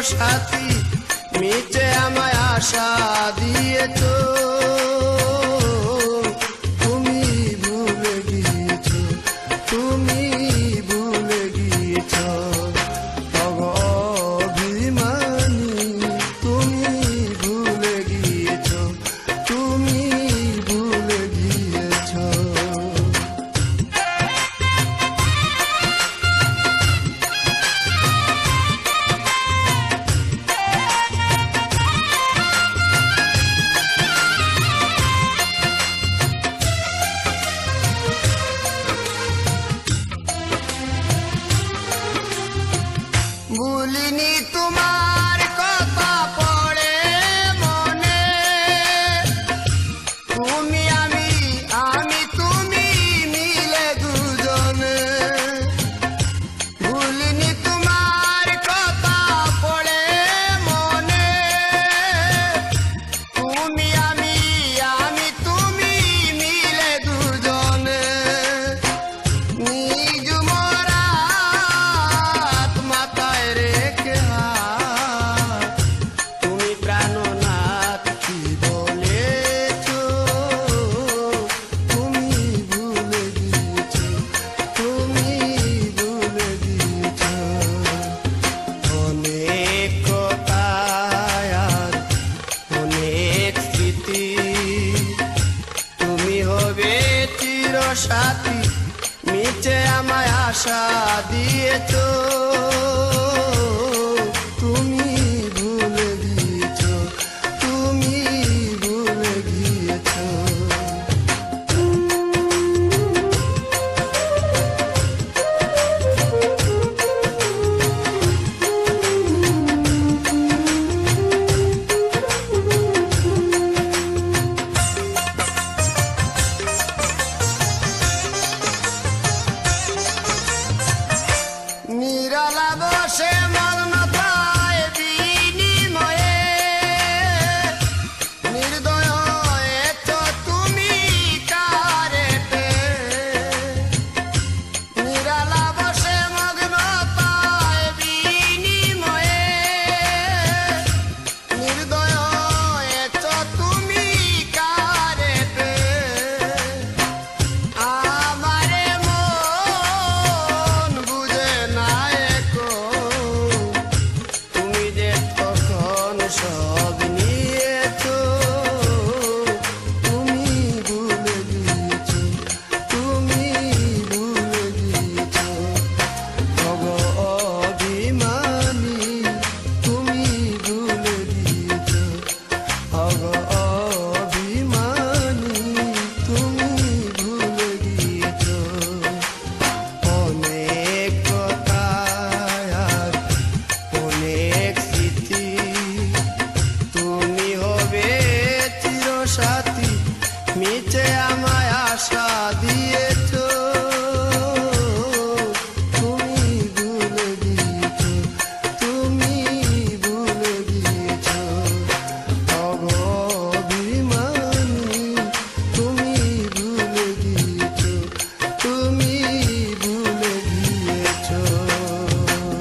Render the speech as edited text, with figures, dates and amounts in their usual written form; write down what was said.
সাথী মিটে আমায় আশা দিয়েছো, তুমি ভুলে গিয়েছো, তুমি ভুলে গিয়েছো। অভিমানী তুমি ভুলে গিয়েছো, তুমি ভুলে গিয়েছো। ভুলিনি তোমার কথা পড়ে মনে, তুমি আমি তুমি মিলে দুজনে। ভুলিনি তোমার কথা পড়ে মনে, তুমি আমি তুমি মিলে দুজনে। নিজ মরাত মাথায় রেখে তুমি প্রাণনাথ কি বলেছো, তুমি ভুলে গিয়েছো, তুমি ভুলে গিয়েছো। অনেক কথা আর অনেক স্মৃতি, তুমি হবে চিরসাথী মিটে আমায় আশা দিয়েছো, তুমি ভুলে গিয়েছো, তুমি ভুলে গিয়েছো। নিরালা